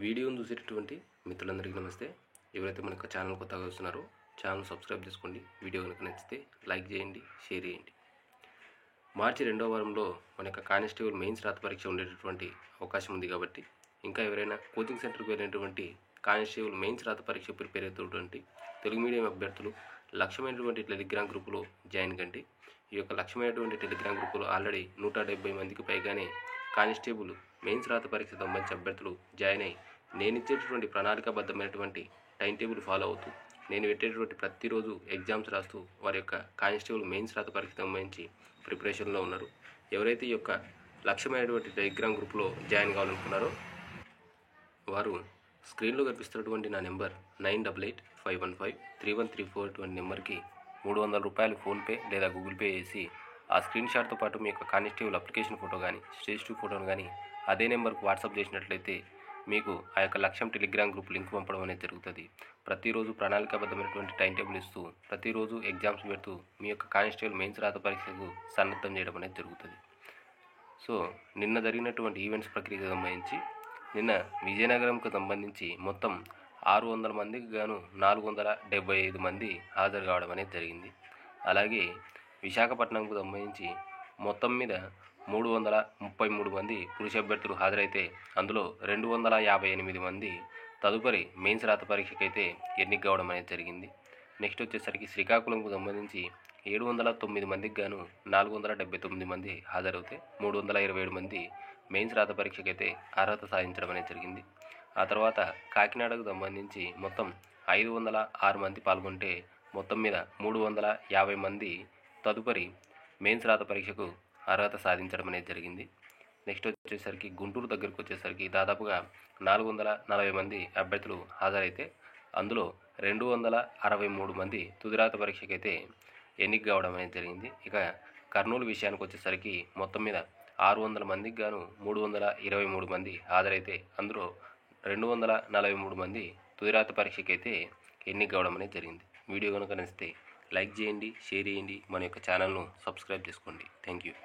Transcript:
వీడియోను చూసేటటువంటి మిత్రులందరికీ నమస్తే. ఎవరైతే మన యొక్క ఛానల్ కొత్తగా వస్తున్నారో ఛానల్ సబ్స్క్రైబ్ చేసుకోండి. వీడియో కనుక నచ్చితే లైక్ చేయండి, షేర్ చేయండి. మార్చి 2వ వారంలో మన యొక్క కానిస్టేబుల్ మెయిన్స్ రాత పరీక్ష ఉండేటటువంటి అవకాశం ఉంది కాబట్టి ఇంకా ఎవరైనా కోచింగ్ సెంటర్కి వెళ్ళినటువంటి కానిస్టేబుల్ మెయిన్స్ రాత పరీక్ష ప్రిపేర్ అవుతున్నటువంటి తెలుగు మీడియం అభ్యర్థులు లక్ష్యమైనటువంటి టెలిగ్రామ్ గ్రూపులో జాయిన్ కండి. ఈ యొక్క లక్ష్యమైనటువంటి టెలిగ్రామ్ గ్రూపులో ఆల్రెడీ 170 మందికి పైగానే కానిస్టేబుల్ మెయిన్స్ రాత పరీక్ష సంబంధించిన అభ్యర్థులు జాయిన్ అయ్యి నేను ఇచ్చేటటువంటి ప్రణాళికాబద్ధమైనటువంటి టైం టేబుల్ ఫాలో అవుతూ నేను పెట్టేటటువంటి ప్రతిరోజు ఎగ్జామ్స్ రాస్తూ వారి యొక్క కానిస్టేబుల్ మెయిన్స్ రాత పరీక్ష సంబంధించి ప్రిపరేషన్లో ఉన్నారు. ఎవరైతే ఈ యొక్క లక్ష్యమైనటువంటి టెలిగ్రామ్ గ్రూప్లో జాయిన్ కావాలనుకున్నారో వారు స్క్రీన్లో కనిపిస్తున్నటువంటి నా నెంబర్ 9885153134 నెంబర్కి 300 రూపాయలు ఫోన్పే లేదా గూగుల్ పే చేసి ఆ స్క్రీన్ షాట్తో పాటు మీ యొక్క కానిస్టేబుల్ అప్లికేషన్ ఫోటో కానీ స్టేజ్ 2 ఫోటోను కానీ అదే నెంబర్కు వాట్సాప్ చేసినట్లయితే మీకు ఆ యొక్క లక్ష్యం టెలిగ్రామ్ గ్రూప్ లింక్ పంపడం అనేది జరుగుతుంది. ప్రతిరోజు ప్రణాళికాబద్ధమైనటువంటి టైం టేబుల్ ఇస్తూ ప్రతిరోజు ఎగ్జామ్స్ పెడుతూ మీ యొక్క కానిస్టేబుల్ మెయిన్స్ రాత పరీక్షకు సన్నద్ధం చేయడం అనేది జరుగుతుంది. సో నిన్న జరిగినటువంటి ఈవెంట్స్ ప్రక్రియకు సంబంధించి నిన్న విజయనగరంకు సంబంధించి మొత్తం 600 మందికి గాను 475 మంది హాజరు కావడం అనేది జరిగింది. అలాగే విశాఖపట్నంకు సంబంధించి మొత్తం మీద 333 మంది పురుష అభ్యర్థులు హాజరైతే అందులో 258 మంది తదుపరి మెయిన్స్ రాత పరీక్షకైతే ఎన్నిక కావడం అనేది జరిగింది. నెక్స్ట్ వచ్చేసరికి శ్రీకాకుళంకు సంబంధించి 709 మందికి గాను 479 మంది హాజరవుతే 327 మంది మెయిన్స్ రాత పరీక్షకైతే అర్హత సాధించడం అనేది జరిగింది. ఆ తర్వాత కాకినాడకు సంబంధించి మొత్తం 506 మంది పాల్గొంటే మొత్తం మీద 350 మంది తదుపరి మెయిన్స్ రాత పరీక్షకు అర్హత సాధించడం అనేది జరిగింది. నెక్స్ట్ వచ్చేసరికి గుంటూరు దగ్గరకు వచ్చేసరికి దాదాపుగా 440 మంది అభ్యర్థులు హాజరైతే అందులో 263 మంది తుదిరాత పరీక్షకైతే ఎన్నిక కావడం అనేది జరిగింది. ఇక కర్నూలు విషయానికి వచ్చేసరికి మొత్తం మీద 600 మందికి గాను 323 మంది హాజరైతే అందులో 243 మంది తుదిరాత పరీక్షకైతే ఎన్నిక కావడం అనేది జరిగింది. వీడియో కనుక నచ్చితే లైక్ చేయండి, షేర్ చేయండి, మన యొక్క ఛానల్ను సబ్స్క్రైబ్ చేసుకోండి. Thank you.